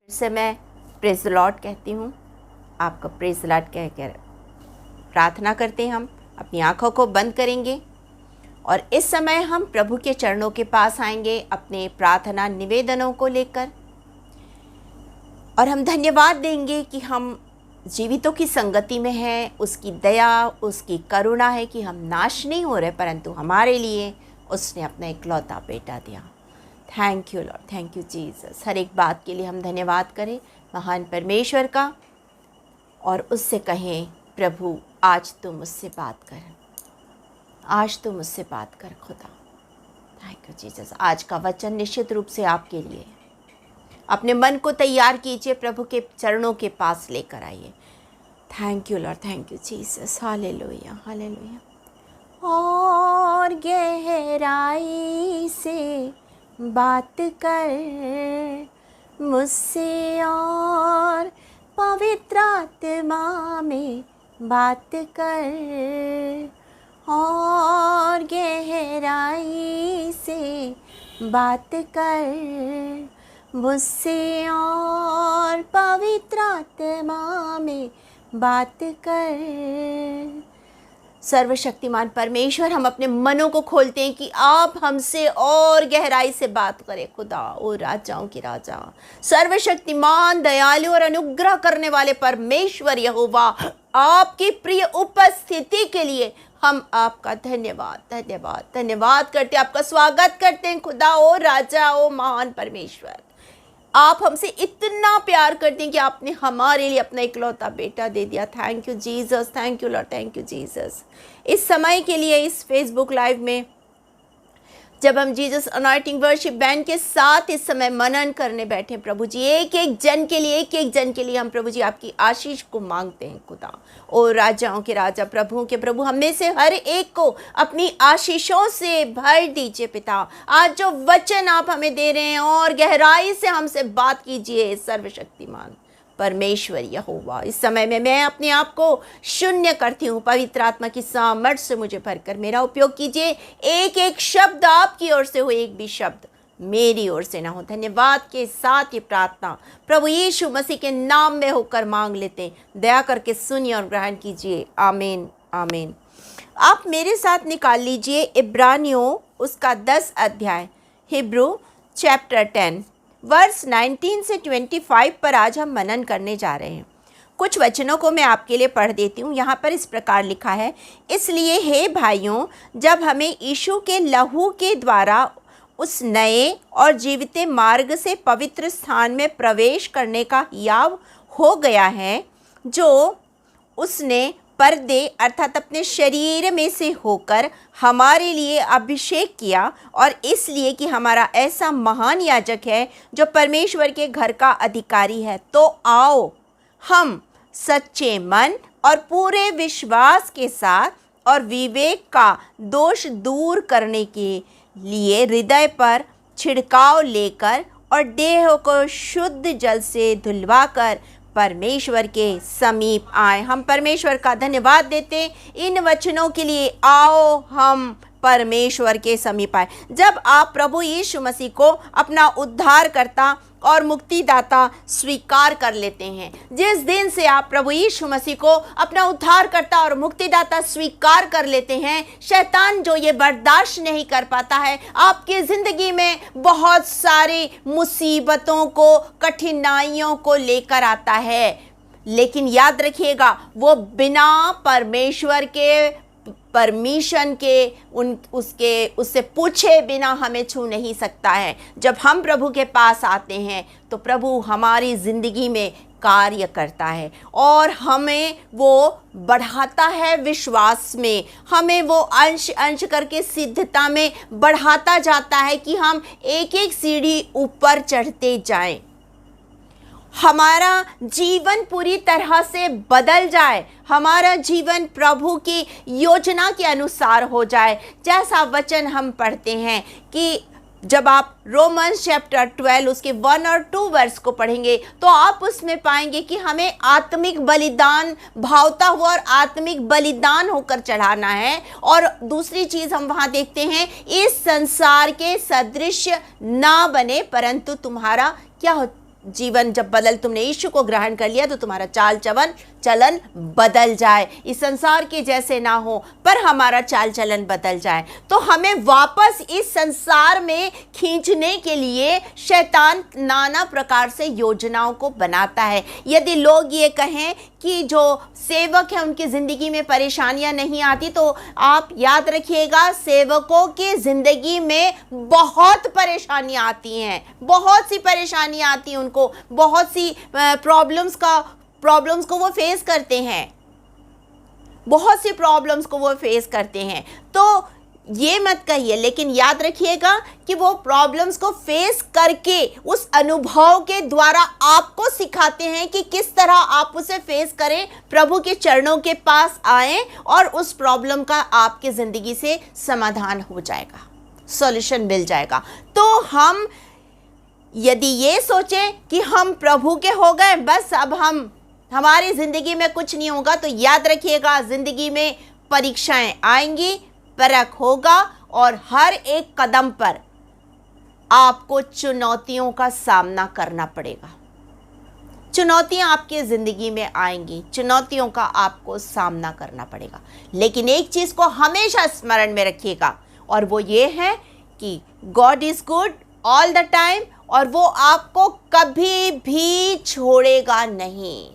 से मैं praise the Lord कहती हूँ। आपका प्रेज द लॉर्ड कह कर प्रार्थना करते हैं। हम अपनी आँखों को बंद करेंगे और इस समय हम प्रभु के चरणों के पास आएंगे अपने प्रार्थना निवेदनों को लेकर, और हम धन्यवाद देंगे कि हम जीवितों की संगति में हैं। उसकी दया, उसकी करुणा है कि हम नाश नहीं हो रहे, परंतु हमारे लिए उसने अपना इकलौता बेटा दिया। Thank you Lord, thank you Jesus. हर एक बात के लिए हम धन्यवाद करें महान परमेश्वर का और उससे कहें, प्रभु आज तू मुझसे बात कर, आज तू मुझसे बात कर खुदा। Thank you Jesus. आज का वचन निश्चित रूप से आपके लिए है। अपने मन को तैयार कीजिए, प्रभु के चरणों के पास लेकर आइए। Thank you Lord, thank you Jesus. Hallelujah, hallelujah. और गहराई से बात कर मुझसे, और पवित्र आत्मा में बात कर, और गहराई से बात कर मुझसे, और पवित्र आत्मा में बात कर। सर्वशक्तिमान परमेश्वर, हम अपने मनों को खोलते हैं कि आप हमसे और गहराई से बात करें खुदा। ओ राजाओं की राजा, सर्वशक्तिमान, दयालु और अनुग्रह करने वाले परमेश्वर यहोवा, आपकी प्रिय उपस्थिति के लिए हम आपका धन्यवाद धन्यवाद धन्यवाद करते हैं, आपका स्वागत करते हैं खुदा। ओ राजा, ओ महान परमेश्वर, आप हमसे इतना प्यार करते हैं कि आपने हमारे लिए अपना इकलौता बेटा दे दिया। Thank you Jesus, thank you Lord, thank you Jesus. इस समय के लिए इस फेसबुक लाइव में जब हम जीसस अनॉइंटिंग वर्शिप बैंड के साथ इस समय मनन करने बैठे, प्रभु जी एक एक जन के लिए हम प्रभु जी आपकी आशीष को मांगते हैं खुदा। ओ राजाओं के राजा, प्रभुओं के प्रभु, हमें से हर एक को अपनी आशीषों से भर दीजिए पिता। आज जो वचन आप हमें दे रहे हैं, और गहराई से हमसे बात कीजिए सर्वशक्तिमान परमेश्वर यहोवा। इस समय में मैं अपने आप को शून्य करती हूँ, पवित्र आत्मा की सामर्थ से मुझे भरकर मेरा उपयोग कीजिए। एक एक शब्द आपकी ओर से हो, एक भी शब्द मेरी ओर से ना हो। धन्यवाद के साथ ये प्रार्थना प्रभु यीशु मसीह के नाम में होकर मांग लेते हैं। दया करके सुनिए और ग्रहण कीजिए। आमीन, आमीन। आप मेरे साथ निकाल लीजिए इब्रानियों उसका 10 अध्याय, हिब्रू चैप्टर 10 वर्स 19 से 25 पर आज हम मनन करने जा रहे हैं। कुछ वचनों को मैं आपके लिए पढ़ देती हूँ। यहाँ पर इस प्रकार लिखा है, इसलिए हे भाइयों, जब हमें यीशु के लहू के द्वारा उस नए और जीवित मार्ग से पवित्र स्थान में प्रवेश करने का याव हो गया है, जो उसने पर्दे अर्थात अपने शरीर में से होकर हमारे लिए अभिषेक किया, और इसलिए कि हमारा ऐसा महान याजक है जो परमेश्वर के घर का अधिकारी है, तो आओ हम सच्चे मन और पूरे विश्वास के साथ और विवेक का दोष दूर करने के लिए हृदय पर छिड़काव लेकर और देह को शुद्ध जल से धुलवाकर परमेश्वर के समीप आए। हम परमेश्वर का धन्यवाद देते इन वचनों के लिए। आओ हम परमेश्वर के समीप आए। जब आप प्रभु यीशु मसीह को अपना उद्धारकर्ता और मुक्तिदाता स्वीकार कर लेते हैं, जिस दिन से आप प्रभु यीशु मसीह को अपना उद्धारकर्ता और मुक्तिदाता स्वीकार कर लेते हैं, शैतान जो ये बर्दाश्त नहीं कर पाता है, आपकी ज़िंदगी में बहुत सारी मुसीबतों को, कठिनाइयों को लेकर आता है। लेकिन याद रखिएगा, वो बिना परमेश्वर के परमिशन के उससे पूछे बिना हमें छू नहीं सकता है। जब हम प्रभु के पास आते हैं तो प्रभु हमारी ज़िंदगी में कार्य करता है और हमें वो बढ़ाता है विश्वास में, हमें वो अंश अंश करके सिद्धता में बढ़ाता जाता है कि हम एक एक सीढ़ी ऊपर चढ़ते जाएं, हमारा जीवन पूरी तरह से बदल जाए, हमारा जीवन प्रभु की योजना के अनुसार हो जाए। जैसा वचन हम पढ़ते हैं कि जब आप रोमन्स चैप्टर 12 उसके 1 और 2 वर्स को पढ़ेंगे तो आप उसमें पाएंगे कि हमें आत्मिक बलिदान भावता हुआ और आत्मिक बलिदान होकर चढ़ाना है। और दूसरी चीज़ हम वहाँ देखते हैं, इस संसार के सदृश ना बने परंतु तुम्हारा क्या हो, जीवन जब तुमने यीशु को ग्रहण कर लिया तो तुम्हारा चाल चलन बदल जाए। इस संसार के जैसे ना हो पर हमारा चाल चलन बदल जाए। तो हमें वापस इस संसार में खींचने के लिए शैतान नाना प्रकार से योजनाओं को बनाता है। यदि लोग ये कहें कि जो सेवक है उनकी ज़िंदगी में परेशानियां नहीं आती, तो आप याद रखिएगा सेवकों की ज़िंदगी में बहुत परेशानियां आती हैं, बहुत सी परेशानियां आती हैं उनको, बहुत सी प्रॉब्लम्स को वो फेस करते हैं, बहुत सी प्रॉब्लम्स को वो फेस करते हैं। तो ये मत कहिए, लेकिन याद रखिएगा कि वो प्रॉब्लम्स को फेस करके उस अनुभव के द्वारा आपको सिखाते हैं कि किस तरह आप उसे फेस करें, प्रभु के चरणों के पास आएं और उस प्रॉब्लम का आपकी ज़िंदगी से समाधान हो जाएगा, सॉल्यूशन मिल जाएगा। तो हम यदि ये सोचें कि हम प्रभु के हो गए, बस अब हमारी ज़िंदगी में कुछ नहीं होगा, तो याद रखिएगा ज़िंदगी में परीक्षाएं आएंगी, परख होगा और हर एक कदम पर आपको चुनौतियों का सामना करना पड़ेगा। चुनौतियां आपकी ज़िंदगी में आएंगी, चुनौतियों का आपको सामना करना पड़ेगा। लेकिन एक चीज़ को हमेशा स्मरण में रखिएगा और वो ये है कि God is good all the time और वो आपको कभी भी छोड़ेगा नहीं।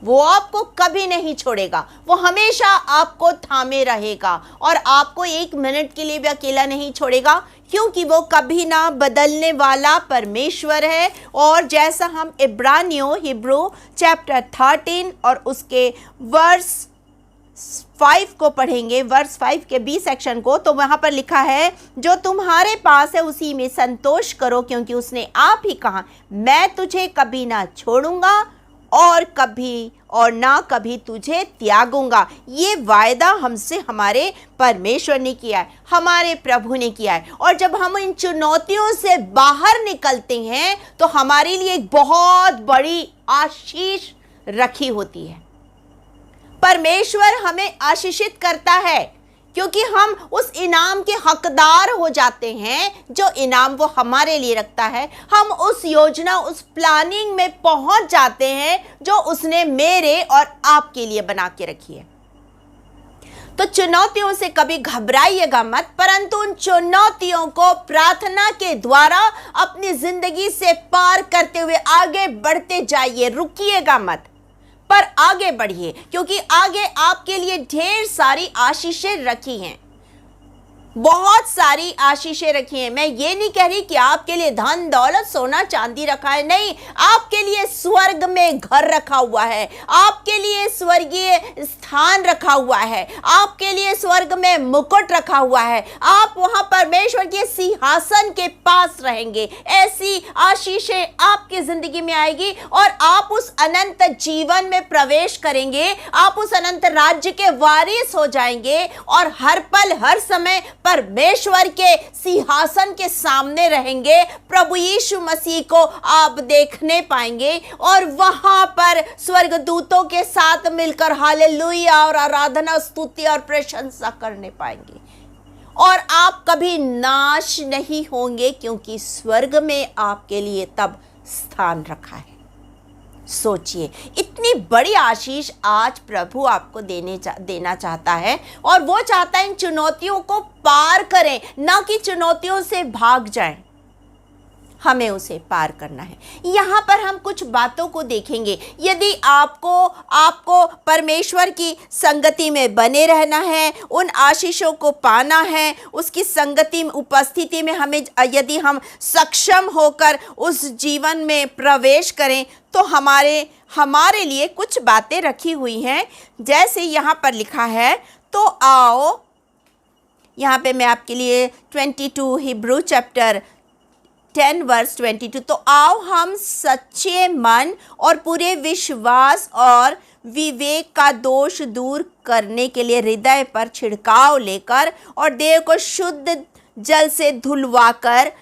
वो आपको कभी नहीं छोड़ेगा, वो हमेशा आपको थामे रहेगा और आपको एक मिनट के लिए भी अकेला नहीं छोड़ेगा, क्योंकि वो कभी ना बदलने वाला परमेश्वर है। और जैसा हम हिब्रू चैप्टर 13 और उसके वर्स 5 को पढ़ेंगे, वर्स 5 के बी सेक्शन को, तो वहाँ पर लिखा है, जो तुम्हारे पास है उसी में संतोष करो, क्योंकि उसने आप ही कहा, मैं तुझे कभी ना छोड़ूंगा और ना कभी तुझे त्यागूंगा। ये वायदा हमसे हमारे परमेश्वर ने किया है, हमारे प्रभु ने किया है। और जब हम इन चुनौतियों से बाहर निकलते हैं तो हमारे लिए एक बहुत बड़ी आशीष रखी होती है। परमेश्वर हमें आशीषित करता है क्योंकि हम उस इनाम के हकदार हो जाते हैं जो इनाम वो हमारे लिए रखता है। हम उस योजना, उस प्लानिंग में पहुंच जाते हैं जो उसने मेरे और आपके लिए बना के रखी है। तो चुनौतियों से कभी घबराइएगा मत, परंतु उन चुनौतियों को प्रार्थना के द्वारा अपनी जिंदगी से पार करते हुए आगे बढ़ते जाइए। रुकिएगा मत, पर आगे बढ़िए, क्योंकि आगे आपके लिए ढेर सारी आशीषें रखी हैं, बहुत सारी आशीषें रखी हैं। मैं ये नहीं कह रही कि आपके लिए धन दौलत सोना चांदी रखा है, नहीं, आपके लिए स्वर्ग में घर रखा हुआ है, आपके लिए स्वर्गीय स्थान रखा हुआ है, आपके लिए स्वर्ग में मुकुट रखा हुआ है। आप वहां परमेश्वर के सिंहासन के पास रहेंगे। ऐसी आशीषें आपकी जिंदगी में आएगी और आप उस अनंत जीवन में प्रवेश करेंगे, आप उस अनंत राज्य के वारिस हो जाएंगे और हर पल हर समय परमेश्वर के सिंहासन के सामने रहेंगे। प्रभु यीशु मसीह को आप देखने पाएंगे और वहां पर स्वर्गदूतों के साथ मिलकर हालेलुया और आराधना, स्तुति और प्रशंसा करने पाएंगे। और आप कभी नाश नहीं होंगे, क्योंकि स्वर्ग में आपके लिए तब स्थान रखा है। सोचिए, इतनी बड़ी आशीष आज प्रभु आपको देना चाहता है और वो चाहता है इन चुनौतियों को पार करें, ना कि चुनौतियों से भाग जाएं। हमें उसे पार करना है। यहाँ पर हम कुछ बातों को देखेंगे। यदि आपको परमेश्वर की संगति में बने रहना है, उन आशीषों को पाना है, उसकी संगति में, उपस्थिति में हमें यदि हम सक्षम होकर उस जीवन में प्रवेश करें, तो हमारे लिए कुछ बातें रखी हुई हैं। जैसे यहाँ पर लिखा है, तो आओ, यहाँ पे मैं आपके लिए 22 हिब्रू चैप्टर 10 वर्स 22, तो आओ हम सच्चे मन और पूरे विश्वास और विवेक का दोष दूर करने के लिए हृदय पर छिड़काव लेकर और देह को शुद्ध जल से धुलवाकर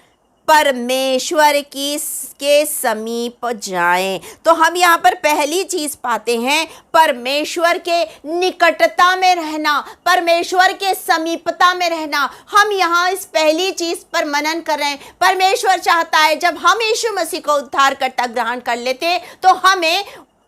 परमेश्वर के समीप जाएं। तो हम यहाँ पर पहली चीज पाते हैं, परमेश्वर के निकटता में रहना, परमेश्वर के समीपता में रहना। हम यहाँ इस पहली चीज पर मनन कर रहे हैं। परमेश्वर चाहता है जब हम यीशु मसीह को उद्धारकर्ता ग्रहण कर लेते हैं तो हमें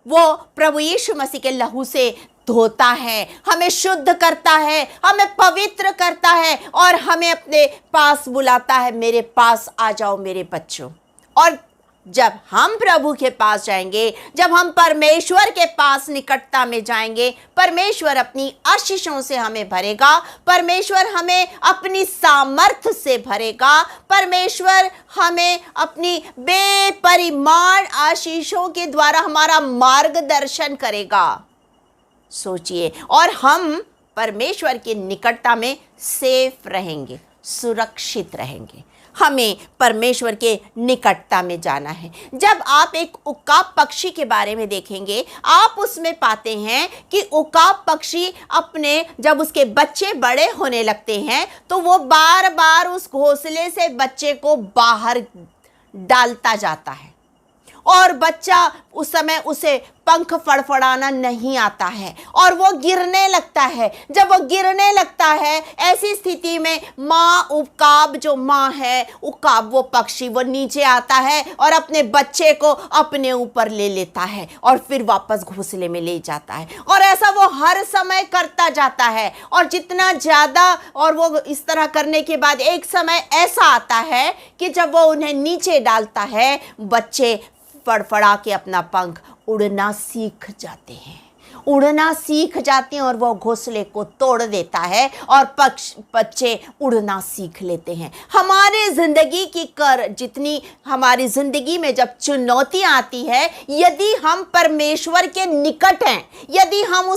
वो प्रभु यीशु मसीह के लहू से धोता है, हमें शुद्ध करता है, हमें पवित्र करता है और हमें अपने पास बुलाता है, मेरे पास आ जाओ मेरे बच्चों। और जब हम प्रभु के पास जाएंगे, जब हम परमेश्वर के पास निकटता में जाएंगे, परमेश्वर अपनी आशीषों से हमें भरेगा, परमेश्वर हमें अपनी सामर्थ्य से भरेगा, परमेश्वर हमें अपनी बेपरिमाण आशीषों के द्वारा हमारा मार्गदर्शन करेगा। सोचिए, और हम परमेश्वर की निकटता में सेफ रहेंगे, सुरक्षित रहेंगे। हमें परमेश्वर के निकटता में जाना है। जब आप एक उकाब पक्षी के बारे में देखेंगे, आप उसमें पाते हैं कि उकाब पक्षी अपने जब उसके बच्चे बड़े होने लगते हैं तो वो बार बार उस घोंसले से बच्चे को बाहर डालता जाता है और बच्चा उस समय उसे पंख फड़फड़ाना नहीं आता है और वो गिरने लगता है। जब वो गिरने लगता है, ऐसी स्थिति में माँ उकाब, जो माँ है उकाब, वो पक्षी वो नीचे आता है और अपने बच्चे को अपने ऊपर ले लेता है और फिर वापस घोंसले में ले जाता है। और ऐसा वो हर समय करता जाता है और जितना ज़्यादा, और वो इस तरह करने के बाद एक समय ऐसा आता है कि जब वो उन्हें नीचे डालता है, बच्चे फड़फड़ा के अपना पंख उड़ना सीख जाते हैं, उड़ना सीख जाते हैं और वो घोंसले को तोड़ देता है और बच्चे उड़ना सीख लेते हैं। हमारे ज़िंदगी की जितनी हमारी ज़िंदगी में जब चुनौतियाँ आती है, यदि हम परमेश्वर के निकट हैं, यदि हम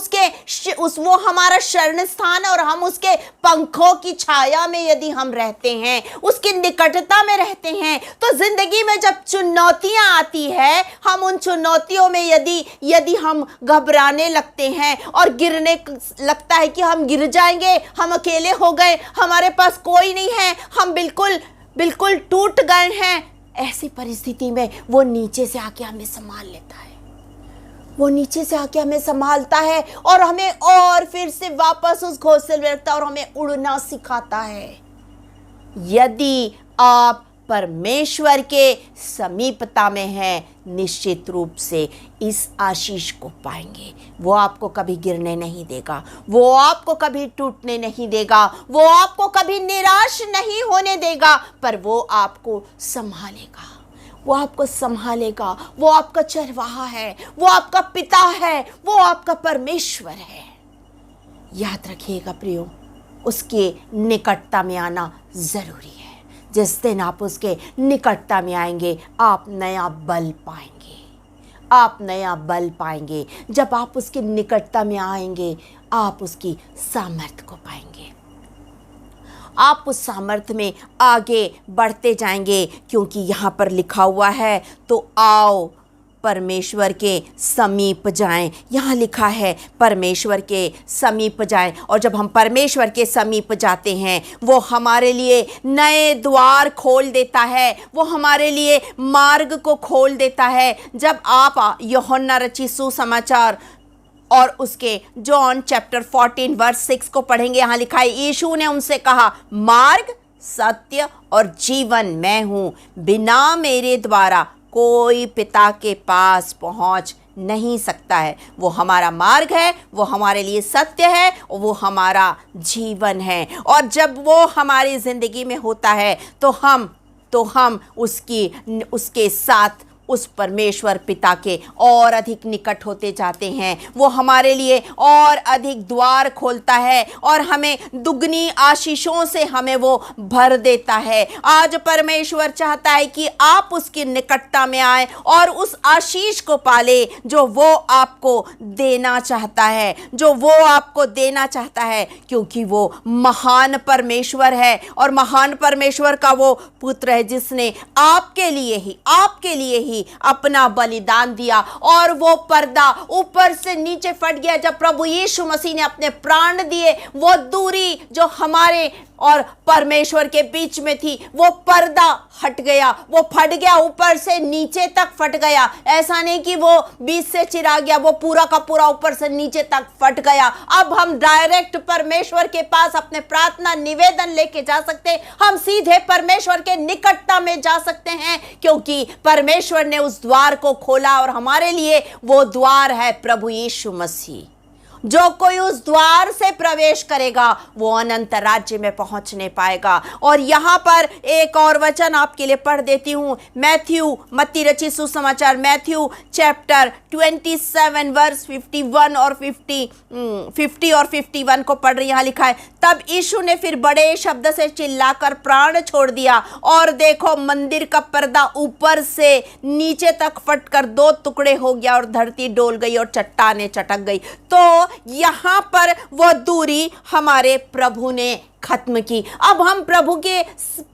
वो हमारा शरण स्थान है और हम उसके पंखों की छाया में यदि हम रहते हैं, उसकी निकटता में रहते हैं, तो ज़िंदगी में जब चुनौतियाँ आती है, हम उन चुनौतियों में यदि हम घबराने लगते हैं और गिरने लगता है कि हम गिर जाएंगे, हम अकेले हो गए, हमारे पास कोई नहीं है, हम बिल्कुल टूट गए हैं, ऐसी परिस्थिति में वो नीचे से आके हमें संभाल लेता है, वो नीचे से आके हमें संभालता है और हमें और फिर से वापस उस घोंसले में रखता है और हमें उड़ना सिखाता है। यदि आप परमेश्वर के समीपता में हैं, निश्चित रूप से इस आशीष को पाएंगे। वो आपको कभी गिरने नहीं देगा, वो आपको कभी टूटने नहीं देगा, वो आपको कभी निराश नहीं होने देगा, पर वो आपको संभालेगा, वो आपको संभालेगा। वो आपका चरवाहा है, वो आपका पिता है, वो आपका परमेश्वर है। याद रखिएगा प्रियो, उसके निकटता में आना ज़रूरी है। जिस दिन आप उसके निकटता में आएंगे, आप नया बल पाएंगे, आप नया बल पाएंगे। जब आप उसके निकटता में आएंगे, आप उसकी सामर्थ्य को पाएंगे, आप उस सामर्थ्य में आगे बढ़ते जाएंगे, क्योंकि यहाँ पर लिखा हुआ है, तो आओ परमेश्वर के समीप जाएं। यहाँ लिखा है परमेश्वर के समीप जाएं। और जब हम परमेश्वर के समीप जाते हैं, वो हमारे लिए नए द्वार खोल देता है, वो हमारे लिए मार्ग को खोल देता है। जब आप यूहन्ना रचित सुसमाचार और उसके जॉन चैप्टर 14 वर्स 6 को पढ़ेंगे, यहाँ लिखा है, यीशु ने उनसे कहा, मार्ग, सत्य और जीवन मैं हूँ, बिना मेरे द्वारा कोई पिता के पास पहुंच नहीं सकता है। वो हमारा मार्ग है, वो हमारे लिए सत्य है, वो हमारा जीवन है। और जब वो हमारी ज़िंदगी में होता है तो हम उसके साथ उस परमेश्वर पिता के और अधिक निकट होते जाते हैं। वो हमारे लिए और अधिक द्वार खोलता है और हमें दुगनी आशीषों से हमें वो भर देता है। आज परमेश्वर चाहता है कि आप उसकी निकटता में आए और उस आशीष को पाले जो वो आपको देना चाहता है, जो वो आपको देना चाहता है, क्योंकि वो महान परमेश्वर है और महान परमेश्वर का वो पुत्र है जिसने आपके लिए ही अपना बलिदान दिया। और वो पर्दा ऊपर से नीचे फट गया जब प्रभु यीशु मसीह ने अपने प्राण दिए। वो दूरी जो हमारे और परमेश्वर के बीच में थी, वो पर्दा हट गया, वो फट गया, ऊपर से नीचे तक फट गया। ऐसा नहीं कि वो बीच से चिरा गया, वो पूरा का पूरा ऊपर से नीचे तक फट गया। अब हम डायरेक्ट परमेश्वर के पास अपने प्रार्थना निवेदन लेके जा सकते हैं, हम सीधे परमेश्वर के निकटता में जा सकते हैं, क्योंकि परमेश्वर ने उस द्वार को खोला और हमारे लिए वो द्वार है प्रभु यीशु मसीह। जो कोई उस द्वार से प्रवेश करेगा वो अनंत राज्य में पहुंचने पाएगा। और यहां पर एक और वचन आपके लिए पढ़ देती हूं, मत्ती रचित सुसमाचार मैथ्यू चैप्टर 27 वर्स 51 और 50 और 51 को पढ़ रही। यहां लिखा है, तब यीशु ने फिर बड़े शब्द से चिल्लाकर प्राण छोड़ दिया और देखो मंदिर का पर्दा ऊपर से नीचे तक फटकर 2 टुकड़े हो गया और धरती डोल गई और चट्टानें चटक गई। तो यहां पर वो दूरी हमारे प्रभु ने खत्म की। अब हम प्रभु के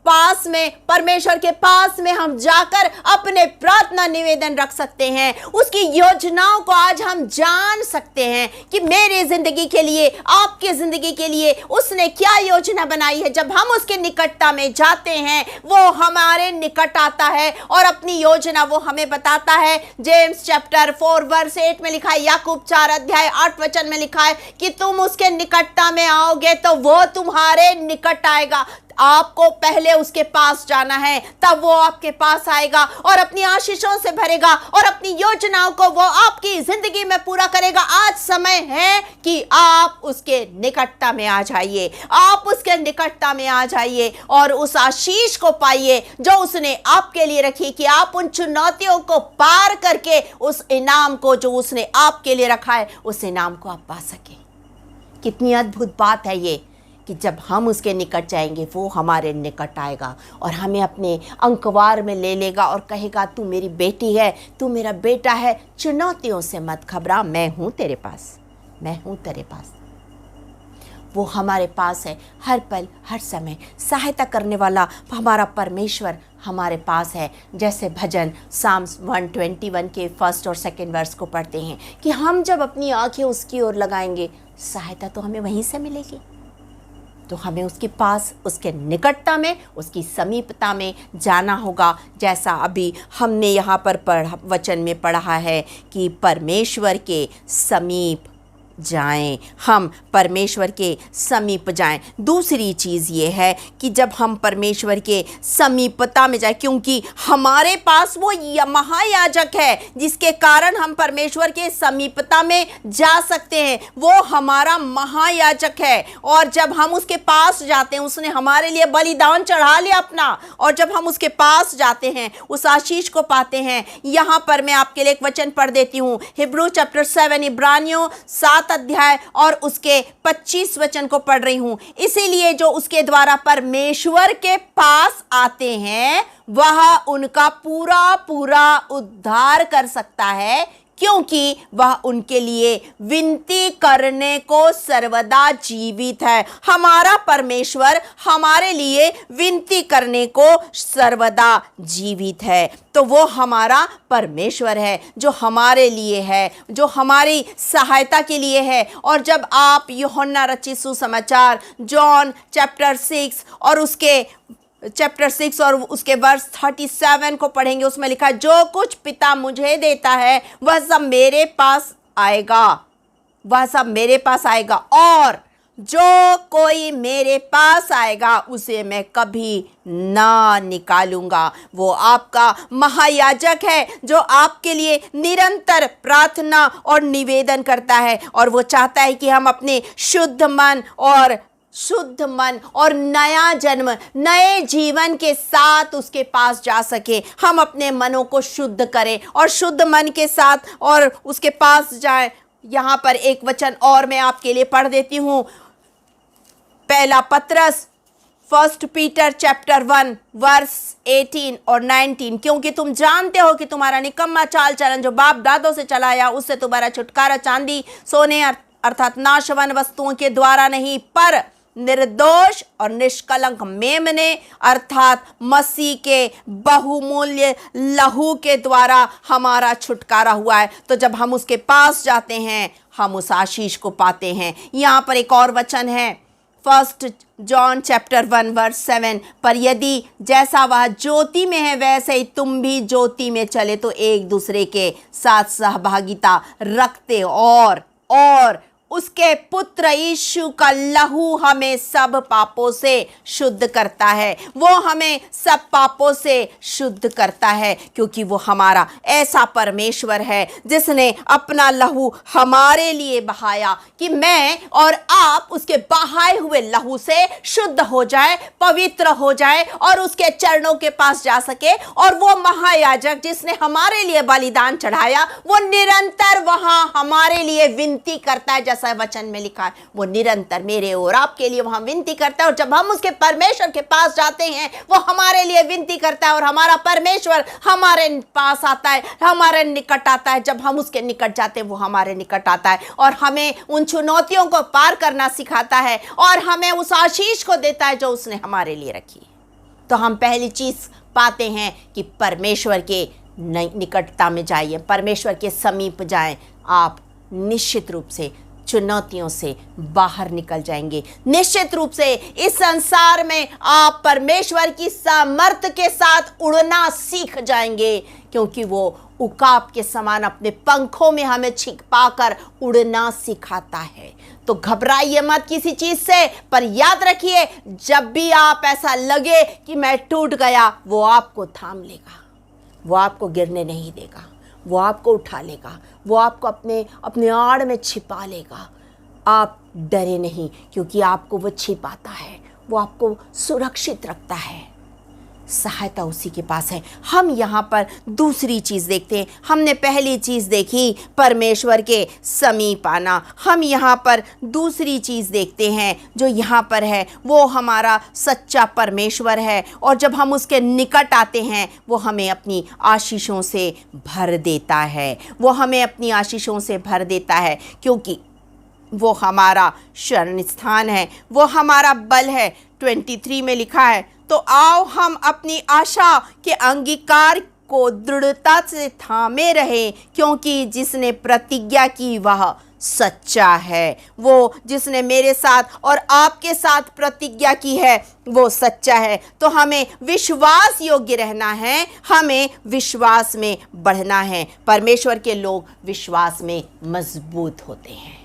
पास में, परमेश्वर के पास में हम जाकर अपने प्रार्थना निवेदन रख सकते हैं। उसकी योजनाओं को आज हम जान सकते हैं कि मेरी जिंदगी के लिए, आपकी जिंदगी के लिए उसने क्या योजना बनाई है। जब हम उसके निकटता में जाते हैं वो हमारे निकट आता है और अपनी योजना वो हमें बताता है। जेम्स चैप्टर 4 वर्स 8 में लिखा है, याकूब 4 अध्याय 8 वचन में लिखा है कि तुम उसके निकटता में आओगे तो वो तुम्हारे निकट आएगा। आपको पहले उसके पास जाना है, तब वो आपके पास आएगा और अपनी आशीषों से भरेगा और अपनी योजनाओं को वो आपकी जिंदगी में पूरा करेगा। आज समय है कि आप उसके निकटता में आ जाइए, आप उसके निकटता में आ जाइए और उस आशीष को पाइए जो उसने आपके लिए रखी, कि आप उन चुनौतियों को पार करके उस इनाम को जो उसने आपके लिए रखा है, उस इनाम को आप पा सके। कितनी अद्भुत बात है ये कि जब हम उसके निकट जाएंगे वो हमारे निकट आएगा और हमें अपने अंकवार में ले लेगा और कहेगा, तू मेरी बेटी है, तू मेरा बेटा है, चुनौतियों से मत घबरा, मैं हूँ तेरे पास, मैं हूँ तेरे पास। वो हमारे पास है हर पल हर समय, सहायता करने वाला हमारा परमेश्वर हमारे पास है। जैसे भजन साम्स 121 के 1 और 2 वर्स को पढ़ते हैं कि हम जब अपनी आंखें उसकी ओर लगाएंगे, सहायता तो हमें वहीं से मिलेगी। तो हमें उसके पास, उसके निकटता में, उसकी समीपता में जाना होगा। जैसा अभी हमने यहाँ पर वचन में पढ़ा है कि परमेश्वर के समीप जाएं, हम परमेश्वर के समीप जाएं। दूसरी चीज़ ये है कि जब हम परमेश्वर के समीपता में जाएं, क्योंकि हमारे पास वो महायाजक है जिसके कारण हम परमेश्वर के समीपता में जा सकते हैं। वो हमारा महायाजक है और जब हम उसके पास जाते हैं, उसने हमारे लिए बलिदान चढ़ा लिया अपना, और जब हम उसके पास जाते हैं उस आशीष को पाते हैं। यहाँ पर मैं आपके लिए एक वचन पढ़ देती हूँ, हिब्रू चैप्टर 7, इब्रानियों 7 अध्याय और उसके 25 वचन को पढ़ रही हूं। इसीलिए जो उसके द्वारा परमेश्वर के पास आते हैं वह उनका पूरा पूरा उद्धार कर सकता है, क्योंकि वह उनके लिए विनती करने को सर्वदा जीवित है। हमारा परमेश्वर हमारे लिए विनती करने को सर्वदा जीवित है। तो वो हमारा परमेश्वर है जो हमारे लिए है, जो हमारी सहायता के लिए है। और जब आप यूहन्ना रचित सुसमाचार जॉन चैप्टर 6 और उसके वर्स 37 को पढ़ेंगे, उसमें लिखा है, जो कुछ पिता मुझे देता है वह सब मेरे पास आएगा, वह सब मेरे पास आएगा, और जो कोई मेरे पास आएगा उसे मैं कभी ना निकालूंगा। वो आपका महायाजक है जो आपके लिए निरंतर प्रार्थना और निवेदन करता है, और वो चाहता है कि हम अपने शुद्ध मन और नया जन्म, नए जीवन के साथ उसके पास जा सके। हम अपने मनों को शुद्ध करें और शुद्ध मन के साथ और उसके पास जाएं। यहाँ पर एक वचन और मैं आपके लिए पढ़ देती हूँ, पहला पत्रस 1 पीटर चैप्टर 1 वर्स 18 और 19, क्योंकि तुम जानते हो कि तुम्हारा निकम्मा चाल चलन जो बाप दादों से चलाया, उससे तुम्हारा छुटकारा चांदी सोने अर्थात नाशवान वस्तुओं के द्वारा नहीं, पर निर्दोष और निष्कलंक मेमने अर्थात मसीह के बहुमूल्य लहू के द्वारा हमारा छुटकारा हुआ है। तो जब हम उसके पास जाते हैं हम उस आशीष को पाते हैं। यहाँ पर एक और वचन है, फर्स्ट जॉन चैप्टर 1 वर्स 7, पर यदि जैसा वह ज्योति में है वैसे ही तुम भी ज्योति में चले तो एक दूसरे के साथ सहभागिता रखते और उसके पुत्र यीशु का लहू हमें सब पापों से शुद्ध करता है। वो हमें सब पापों से शुद्ध करता है क्योंकि वो हमारा ऐसा परमेश्वर है जिसने अपना लहू हमारे लिए बहाया कि मैं और आप उसके बहाए हुए लहू से शुद्ध हो जाए, पवित्र हो जाए और उसके चरणों के पास जा सके। और वो महायाजक जिसने हमारे लिए बलिदान चढ़ाया वो निरंतर वहां हमारे लिए विनती करता है, जैसा वचन में लिखा है वो निरंतर मेरे और आपके लिए वहां विनती करता है। और जब हम उसके परमेश्वर के पास जाते हैं वो हमारे लिए विनती करता है और हमारा परमेश्वर हमारे पास आता है, हमारे निकट आता है। जब हम उसके निकट जाते हैं वो हमारे निकट आता है और हमें उन चुनौतियों को पार करना सिखाता है और हमें उस आशीष को देता है जो उसने हमारे लिए रखी। तो हम पहली चीज पाते हैं कि परमेश्वर के निकटता में जाइए, परमेश्वर के समीप जाएं। आप निश्चित रूप से चुनौतियों से बाहर निकल जाएंगे। निश्चित रूप से इस संसार में आप परमेश्वर की सामर्थ्य के साथ उड़ना सीख जाएंगे क्योंकि वो उकाब के समान अपने पंखों में हमें छिपा उड़ना सिखाता है। तो घबराइए मत किसी चीज से, पर याद रखिए जब भी आप ऐसा लगे कि मैं टूट गया, वो आपको थाम लेगा, वो आपको गिरने नहीं देगा, वो आपको उठा लेगा, वो आपको अपने आड़ में छिपा लेगा। आप डरे नहीं क्योंकि आपको वो छिपाता है, वो आपको सुरक्षित रखता है। सहायता उसी के पास है। हम यहाँ पर दूसरी चीज़ देखते हैं। हमने पहली चीज़ देखी परमेश्वर के समीप आना। हम यहाँ पर दूसरी चीज़ देखते हैं जो यहाँ पर है, वो हमारा सच्चा परमेश्वर है और जब हम उसके निकट आते हैं वो हमें अपनी आशीषों से भर देता है, वो हमें अपनी आशीषों से भर देता है क्योंकि वो हमारा शरण स्थान है, वो हमारा बल है। 23 में लिखा है, तो आओ हम अपनी आशा के अंगीकार को दृढ़ता से थामे रहे क्योंकि जिसने प्रतिज्ञा की वह सच्चा है। वो जिसने मेरे साथ और आपके साथ प्रतिज्ञा की है वो सच्चा है। तो हमें विश्वास योग्य रहना है, हमें विश्वास में बढ़ना है। परमेश्वर के लोग विश्वास में मजबूत होते हैं।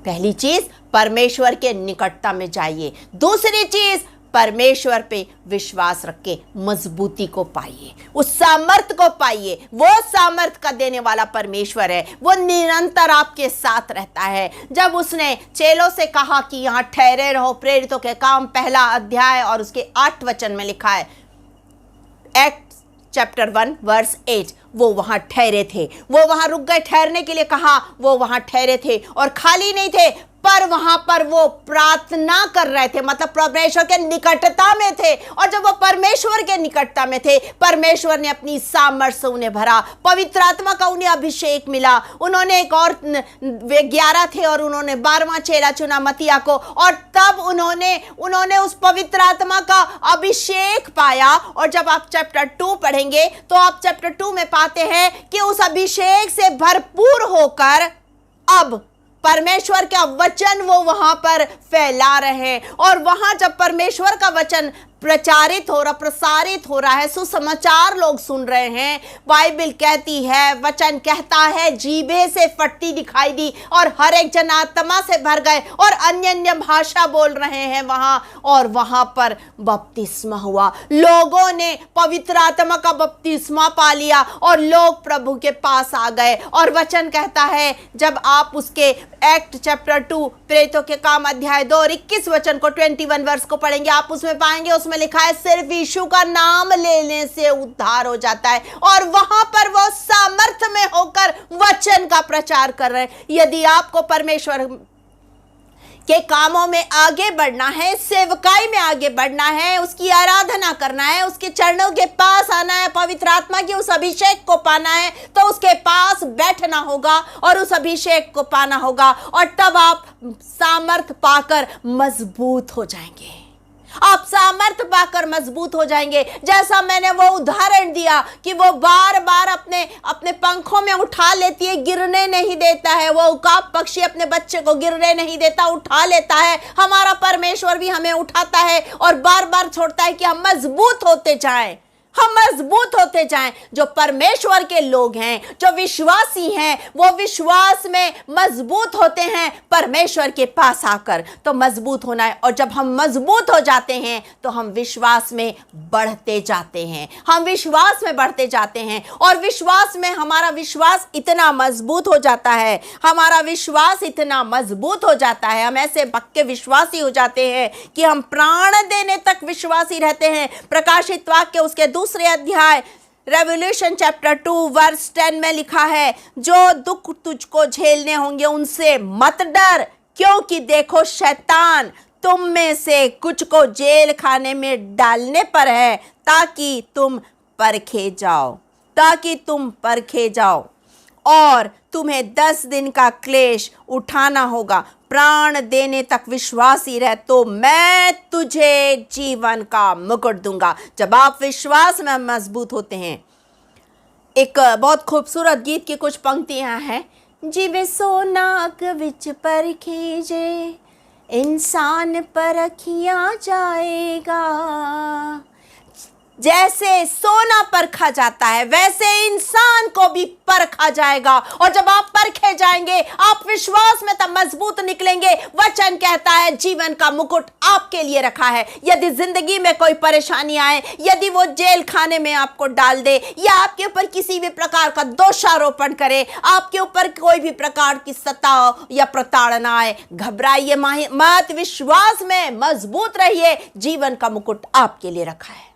पहली चीज परमेश्वर के निकटता में जाइए। दूसरी चीज परमेश्वर पे विश्वास रख के मजबूती को पाइए, उस सामर्थ को पाइए। वो सामर्थ का देने वाला परमेश्वर है, वो निरंतर आपके साथ रहता है। जब उसने चेलों से कहा कि यहाँ ठहरे रहो, प्रेरितों के काम 1 अध्याय और उसके 8 वचन में लिखा है, एक्ट चैप्टर 1 वर्स 8, वो वहां ठहरे थे, वो वहां रुक गए। ठहरने के लिए कहा, वो वहां ठहरे थे और खाली नहीं थे, पर वहां पर वो प्रार्थना कर रहे थे, मतलब परमेश्वर के निकटता में थे। और जब वो परमेश्वर के निकटता में थे, परमेश्वर ने अपनी सामर्थ्य से उन्हें भरा, पवित्र आत्मा का उन्हें अभिषेक मिला। उन्होंने एक और, वे 11 थे और उन्होंने 12वां चेला चुना मत्तिया को, और तब उन्होंने उस पवित्र आत्मा का अभिषेक पाया। और जब आप चैप्टर 2 पढ़ेंगे तो आप चैप्टर 2 में पाते हैं कि उस अभिषेक से भरपूर होकर अब परमेश्वर का वचन वो वहां पर फैला रहे हैं। और वहां जब परमेश्वर का वचन प्रचारित हो रहा, प्रसारित हो रहा है, सुसमाचार लोग सुन रहे हैं, बाइबल कहती है, वचन कहता है, जीभे से फटती दिखाई दी और हर एक जन आत्मा से भर गए और अन्य अन्य भाषा बोल रहे हैं वहां। और वहां पर बपतिस्मा हुआ, लोगों ने पवित्र आत्मा का बपतिस्मा पा लिया और लोग प्रभु के पास आ गए। और वचन कहता है, जब आप उसके एक्ट चैप्टर 2 प्रेरितों के काम अध्याय 2 और 21 वचन को 21 वर्ष को पढ़ेंगे, आप उसमें पाएंगे, उसमें लिखा है सिर्फ यीशु का नाम लेने से उद्धार हो जाता है। और वहां पर वो सामर्थ्य में होकर वचन का प्रचार कर रहे हैं। यदि आपको परमेश्वर के कामों में आगे बढ़ना है, सेवकाई में आगे बढ़ना है, उसकी आराधना करना है, उसके चरणों के पास आना है, पवित्र आत्मा के उस अभिषेक को पाना है, तो उसके पास बैठना होगा और उस अभिषेक को पाना होगा। और तब आप सामर्थ पाकर मजबूत हो जाएंगे। आप सामर्थ पाकर मजबूत हो जाएंगे। जैसा मैंने वो उदाहरण दिया कि वो बार बार अपने अपने पंखों में उठा लेती है, गिरने नहीं देता है। वो उकाब पक्षी अपने बच्चे को गिरने नहीं देता, उठा लेता है। हमारा परमेश्वर भी हमें उठाता है और बार बार छोड़ता है कि हम मजबूत होते जाएं, हम मजबूत होते जाएं। जो परमेश्वर के लोग हैं, जो विश्वासी हैं, वो विश्वास में मजबूत होते हैं परमेश्वर के पास आकर। तो मजबूत होना है, और जब हम मजबूत हो जाते हैं तो हम विश्वास में बढ़ते जाते हैं, हम विश्वास में बढ़ते जाते हैं। और विश्वास में हमारा विश्वास इतना मजबूत हो जाता है, हमारा विश्वास इतना मजबूत हो जाता है, हम ऐसे पक्के विश्वासी हो जाते हैं कि हम प्राण देने तक विश्वासी रहते हैं। प्रकाशित वाक्य उसके दूसरे अध्याय रेवोल्यूशन चैप्टर 2 वर्स 10 में लिखा है, जो दुख तुझको झेलने होंगे उनसे मत डर, क्योंकि देखो शैतान तुम में से कुछ को जेल खाने में डालने पर है, ताकि तुम परखे जाओ, ताकि तुम परखे जाओ, और तुम्हें 10 दिन का क्लेश उठाना होगा। प्राण देने तक विश्वासी रह तो मैं तुझे जीवन का मुकुट दूंगा। जब आप विश्वास में मजबूत होते हैं, एक बहुत खूबसूरत गीत की कुछ पंक्तियां हैं। जिवे सोना अग विच परखे जे, इंसान परखिया जाएगा। जैसे सोना परखा जाता है, वैसे इंसान को भी परखा जाएगा। और जब आप परखे जाएंगे, आप विश्वास में तब मजबूत निकलेंगे। वचन कहता है जीवन का मुकुट आपके लिए रखा है। यदि जिंदगी में कोई परेशानी आए, यदि वो जेल खाने में आपको डाल दे, या आपके ऊपर किसी भी प्रकार का दोषारोपण करे, आपके ऊपर कोई भी प्रकार की सताव या प्रताड़ना आए, घबराइए मत, विश्वास में मजबूत रहिए। जीवन का मुकुट आपके लिए रखा है,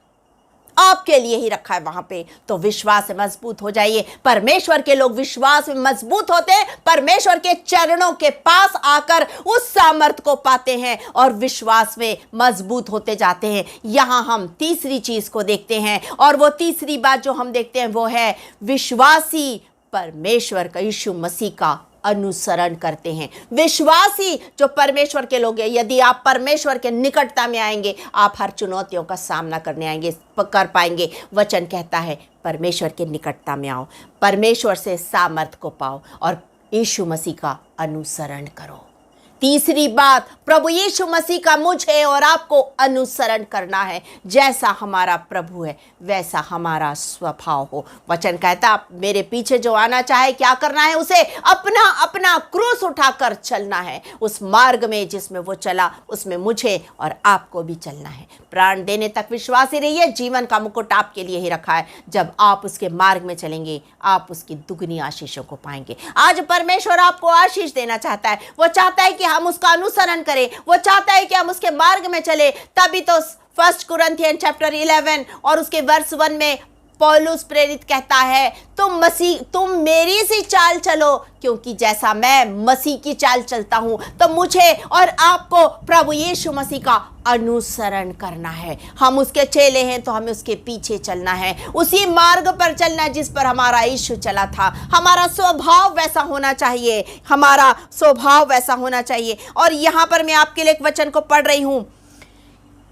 आपके लिए ही रखा है वहां पे। तो विश्वास से मजबूत हो जाइए। परमेश्वर के लोग विश्वास में मजबूत होते हैं, परमेश्वर के चरणों के पास आकर उस सामर्थ को पाते हैं और विश्वास में मजबूत होते जाते हैं। यहां हम तीसरी चीज को देखते हैं, और वो तीसरी बात जो हम देखते हैं वो है विश्वासी परमेश्वर का, यीशु मसीह का अनुसरण करते हैं। विश्वासी जो परमेश्वर के लोग हैं, यदि आप परमेश्वर के निकटता में आएंगे, आप हर चुनौतियों का सामना करने आएंगे, कर पाएंगे। वचन कहता है परमेश्वर के निकटता में आओ, परमेश्वर से सामर्थ को पाओ और यीशु मसीह का अनुसरण करो। तीसरी बात, प्रभु यीशु मसीह का मुझे और आपको अनुसरण करना है। जैसा हमारा प्रभु है वैसा हमारा स्वभाव हो। वचन कहता है मेरे पीछे जो आना चाहे, क्या करना है? उसे अपना अपना क्रूस उठाकर चलना है। उस मार्ग में जिसमें वो चला, उसमें मुझे और आपको भी चलना है। प्राण देने तक विश्वासी रहिए। जीवन का मुकुट आपके लिए ही रखा है। जब आप उसके मार्ग में चलेंगे, आप उसकी दुगनी आशीषों को पाएंगे। आज परमेश्वर आपको आशीष देना चाहता है। वो चाहता है कि हम उसका अनुसरण करें, वो चाहता है कि हम उसके मार्ग में चले। तभी तो 1 कुरिन्थियन चैप्टर 11 और उसके वर्स 1 में पौलुस प्रेरित कहता है, तुम मेरी सी चाल चलो, क्योंकि जैसा मैं मसीह की चाल चलता हूं, तो मुझे और आपको प्रभु यीशु मसीह का अनुसरण करना है। हम उसके चेले हैं तो हमें उसके पीछे चलना है, उसी मार्ग पर चलना है जिस पर हमारा यीशु चला था। हमारा स्वभाव वैसा होना चाहिए, हमारा स्वभाव वैसा होना चाहिए। और यहां पर मैं आपके लिए एक वचन को पढ़ रही हूं,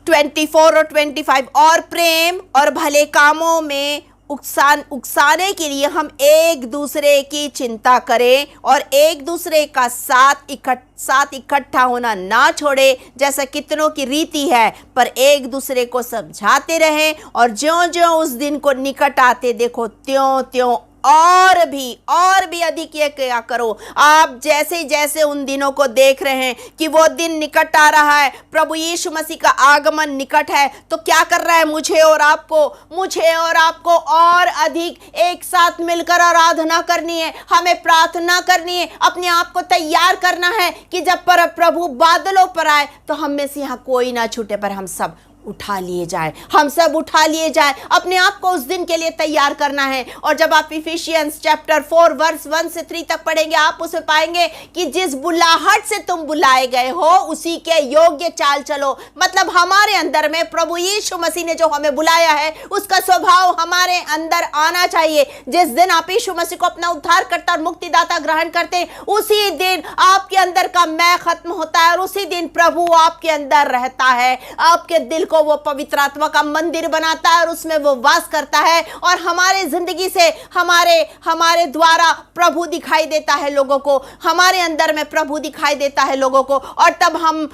24 और 25, और प्रेम और भले कामों में उकसाने के लिए हम एक दूसरे की चिंता करें और एक दूसरे का साथ इकट्ठा होना ना छोड़े, जैसा कितनों की रीति है, पर एक दूसरे को समझाते रहें, और ज्यों-ज्यों उस दिन को निकट आते देखो, त्यों-त्यों और भी अधिक ये क्या करो। आप जैसे जैसे उन दिनों को देख रहे हैं कि वो दिन निकट आ रहा है, प्रभु यीशु मसीह का आगमन निकट है, तो क्या कर रहा है? मुझे और आपको और अधिक एक साथ मिलकर आराधना करनी है, हमें प्रार्थना करनी है, अपने आप को तैयार करना है कि जब पर प्रभु बादलों पर आए तो हम में से यहाँ कोई ना छूटे, पर हम सब उठा लिए जाए, हम सब उठा लिए जाए, अपने आप को उस दिन के लिए तैयार करना है। और जब आप इफिशियंस चैप्टर 4 वर्स 1 से 3 तक पढ़ेंगे, आप उसमें पाएंगे कि जिस बुलाहट से तुम बुलाए गए हो उसी के योग्य चाल चलो। मतलब हमारे अंदर में प्रभु यीशु मसीह ने जो हमें बुलाया है उसका स्वभाव हमारे अंदर आना चाहिए। जिस दिन आप यीशु मसीह को अपना उद्धारकर्ता और मुक्तिदाता ग्रहण करते हैं, उसी दिन आपके अंदर का मैं खत्म होता है और उसी दिन प्रभु आपके अंदर रहता है। आपके दिल को वो पवित्र आत्मा का मंदिर बनाता है और उसमें वो वास करता है और हमारे जिंदगी से हमारे द्वारा प्रभु दिखाई देता है लोगों को, हमारे अंदर में प्रभु दिखाई देता है लोगों को। और तब हम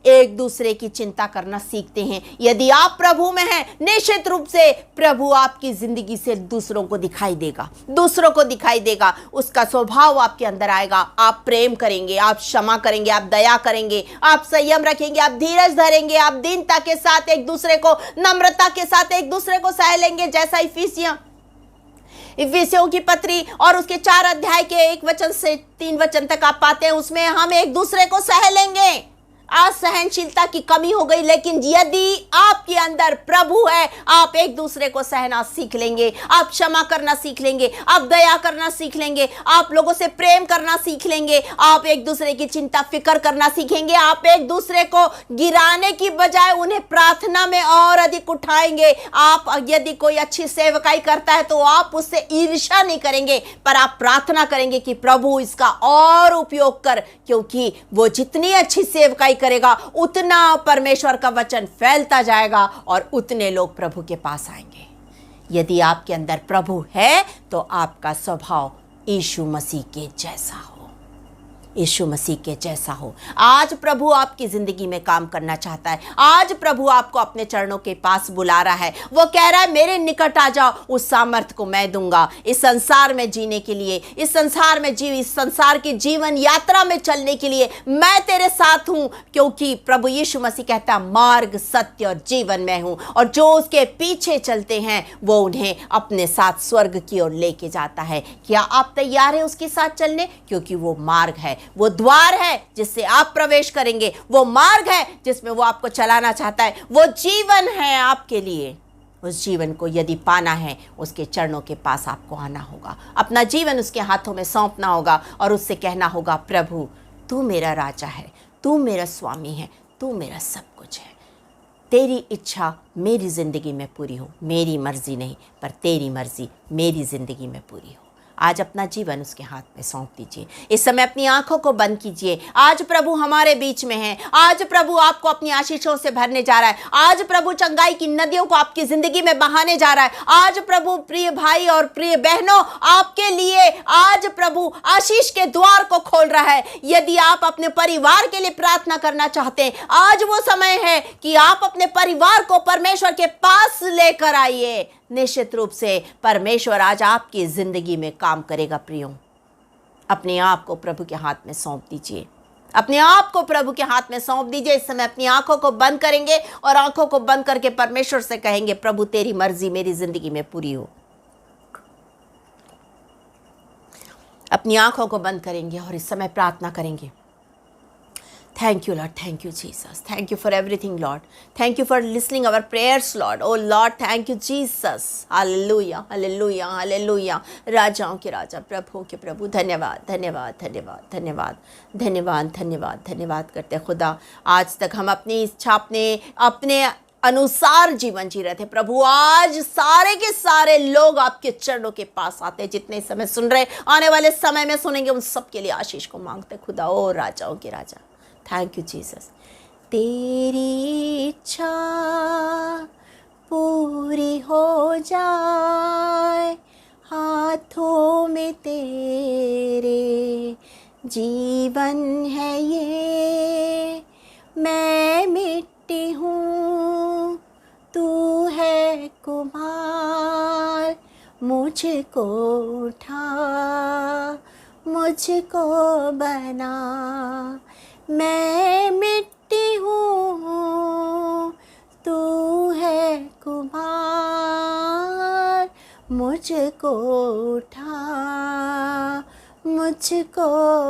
एक दूसरे की चिंता करना सीखते हैं। यदि आप प्रभु में हैं, निश्चित रूप से प्रभु आपकी जिंदगी से दूसरों को दिखाई देगा, उसका स्वभाव आपके अंदर आएगा। आप प्रेम करेंगे, आप क्षमा करेंगे, आप दया करेंगे, आप संयम रखेंगे, आप धीरज धरेंगे, आप दीनता के साथ एक दूसरे को, नम्रता के साथ एक दूसरे को सह लेंगे। जैसा इफिसियों की पत्री और उसके 4 अध्याय के 1 वचन से 3 वचन तक आप पाते हैं, उसमें हम एक दूसरे को सह लेंगे। आज सहनशीलता की कमी हो गई, लेकिन यदि आपके अंदर प्रभु है, आप एक दूसरे को सहना सीख लेंगे, आप क्षमा करना सीख लेंगे, आप दया करना सीख लेंगे, आप लोगों से प्रेम करना सीख लेंगे, आप एक दूसरे की चिंता फिक्र करना सीखेंगे, आप एक दूसरे को गिराने की बजाय उन्हें प्रार्थना में और अधिक उठाएंगे। आप यदि कोई अच्छी सेवकाई करता है तो आप उससे ईर्ष्या नहीं करेंगे, पर आप प्रार्थना करेंगे कि प्रभु इसका और उपयोग कर, क्योंकि वो जितनी अच्छी सेवकाई करेगा उतना परमेश्वर का वचन फैलता जाएगा और उतने लोग प्रभु के पास आएंगे। यदि आपके अंदर प्रभु है तो आपका स्वभाव यीशु मसीह के जैसा हो, यीशु मसीह के जैसा हो। आज प्रभु आपकी जिंदगी में काम करना चाहता है। आज प्रभु आपको अपने चरणों के पास बुला रहा है। वो कह रहा है मेरे निकट आ जाओ, उस सामर्थ को मैं दूंगा इस संसार में जीने के लिए, इस संसार की जीवन यात्रा में चलने के लिए मैं तेरे साथ हूं। क्योंकि प्रभु यीशु मसीह कहता है मार्ग सत्य और जीवन मैं हूं, और जो उसके पीछे चलते हैं वो उन्हें अपने साथ स्वर्ग की ओर लेके जाता है। क्या आप तैयार हैं उसके साथ चलने? क्योंकि वो मार्ग है, वो द्वार है जिससे आप प्रवेश करेंगे, वो मार्ग है जिसमें वो आपको चलाना चाहता है, वो जीवन है आपके लिए। उस जीवन को यदि पाना है, उसके चरणों के पास आपको आना होगा, अपना जीवन उसके हाथों में सौंपना होगा और उससे कहना होगा प्रभु तू मेरा राजा है, तू मेरा स्वामी है, तू मेरा सब कुछ है। तेरी इच्छा मेरी जिंदगी में पूरी हो, मेरी मर्जी नहीं पर तेरी मर्जी मेरी जिंदगी में पूरी हो। आज अपना जीवन उसके हाथ में सौंप दीजिए। इस समय अपनी आंखों को बंद कीजिए। आज प्रभु हमारे बीच में है। आज प्रभु आपको अपनी आशीषों से भरने जा रहा है। आज प्रभु चंगाई की नदियों को आपकी जिंदगी में बहाने जा रहा है। आज प्रभु प्रिय भाई और प्रिय बहनों आपके लिए आज प्रभु आशीष के द्वार को खोल रहा है। यदि आप अपने परिवार के लिए प्रार्थना करना चाहते हैं, आज वो समय है कि आप अपने परिवार को परमेश्वर के पास लेकर आइए। निश्चित रूप से परमेश्वर आज आपकी जिंदगी में काम करेगा। प्रियो, अपने आप को प्रभु के हाथ में सौंप दीजिए, अपने आप को प्रभु के हाथ में सौंप दीजिए। इस समय अपनी आंखों को बंद करेंगे और आंखों को बंद करके परमेश्वर से कहेंगे प्रभु तेरी मर्जी मेरी जिंदगी में पूरी हो। अपनी आंखों को बंद करेंगे और इस समय प्रार्थना करेंगे। Thank you, Lord. Thank you, Jesus. Thank you for everything, Lord. Thank you for listening our prayers, Lord. Oh, Lord, thank you, Jesus. Hallelujah, hallelujah, hallelujah. राजाओं के राजा, प्रभुओं के प्रभु, धन्यवाद, धन्यवाद, धन्यवाद, धन्यवाद, धन्यवाद, धन्यवाद, धन्यवाद करते खुदा। आज तक हम अपनी इच्छा अपने अनुसार जीवन जी रहे थे। प्रभु आज सारे के सारे लोग आपके चरणों के पास आते हैं। जितने समय सुन रहे, आने वाले समय में सुनेंगे, उन सब के लिए आशीष को मांगते खुदा। ओ राजाओं के राजा, थैंक यू जीसस। तेरी इच्छा पूरी हो जाए, हाथों में तेरे जीवन है ये। मैं मिट्टी हूँ, तू है कुम्हार, मुझको उठा, मुझको बना। मैं मिट्टी हूँ, तू है कुम्हार, मुझको उठा, मुझको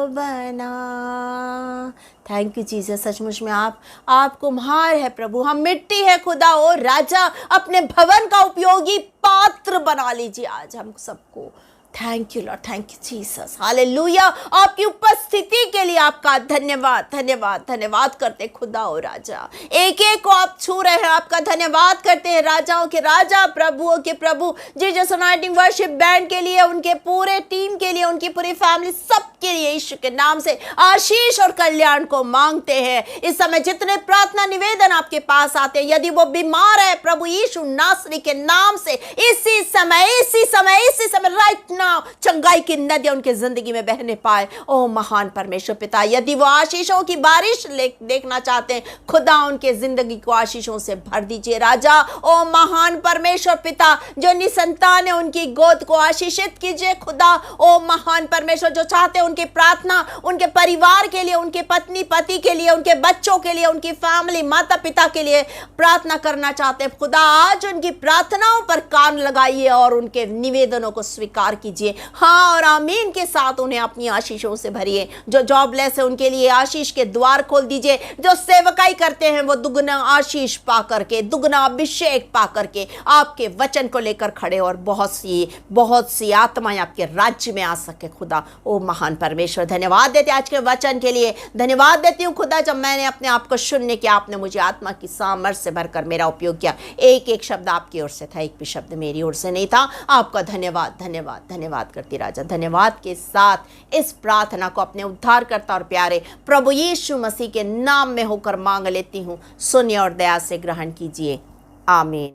बना। थैंक यू जीसस, सचमुच में आप कुम्हार है प्रभु, हम मिट्टी है खुदा। ओ राजा, अपने भवन का उपयोगी पात्र बना लीजिए आज हम सबको। Thank you Lord, thank you Jesus, hallelujah. आपकी उपस्थिति के लिए आपका धन्यवाद, धन्यवाद, धन्यवाद करते खुदा ओ राजा। एक एक को आप छू रहे हैं, आपका धन्यवाद करते हैं। राजाओं के राजा, प्रभुओं के प्रभु, जीसस अनॉइंटिंग वर्शिप बैंड के लिए, उनके पूरे टीम के लिए, उनकी पूरी फैमिली, सबके लिए यीशु के नाम से आशीष और कल्याण को मांगते हैं। इस समय जितने प्रार्थना निवेदन आपके पास आते हैं, यदि वो बीमार है, प्रभु यीशु नासरी के नाम से इसी समय राइट नाउ चंगाई की नदियां उनके जिंदगी में बहने पाए। ओ महान परमेश्वर पिता, यदि वो आशीषों की बारिश देखना चाहते हैं, खुदा उनके जिंदगी को आशीषों से भर दीजिए राजा। ओ महान परमेश्वर पिता, जो निसंतान है उनकी गोद को आशीषित कीजिए खुदा। ओ महान परमेश्वर, जो चाहते हैं उनकी प्रार्थना उनके परिवार के लिए, उनके पत्नी पति के लिए, उनके बच्चों के लिए, उनकी फैमिली माता पिता के लिए प्रार्थना करना चाहते हैं खुदा, आज उनकी प्रार्थनाओं पर कान लगाइए और उनके निवेदनों को स्वीकार कीजिए। हाँ और आमीन के साथ उन्हें अपनी आशीषों से भरिए। जो जॉबलेस है उनके लिए आशीष के द्वार खोल दीजिए। जो सेवकाई करते हैं वो दुगना आशीष पा करके, दुगना अभिषेक पा करके आपके वचन को लेकर खड़े और बहुत सी आत्माएं आपके राज्य में आ सके खुदा। ओ महान परमेश्वर, धन्यवाद देते आज के वचन के लिए। धन्यवाद देती हूँ खुदा, जब मैंने अपने आप को सुनने की आपने मुझे आत्मा की सामर्थ्य से भरकर मेरा उपयोग किया। एक एक शब्द आपकी ओर से था, एक भी शब्द मेरी ओर से नहीं था। आपका धन्यवाद, धन्यवाद, धन्यवाद करती राजा। धन्यवाद के साथ इस प्रार्थना को अपने उद्धारकर्ता और प्यारे प्रभु यीशु मसीह के नाम में होकर मांग लेती हूँ। सुनिए और दया से ग्रहण कीजिए, आमीन।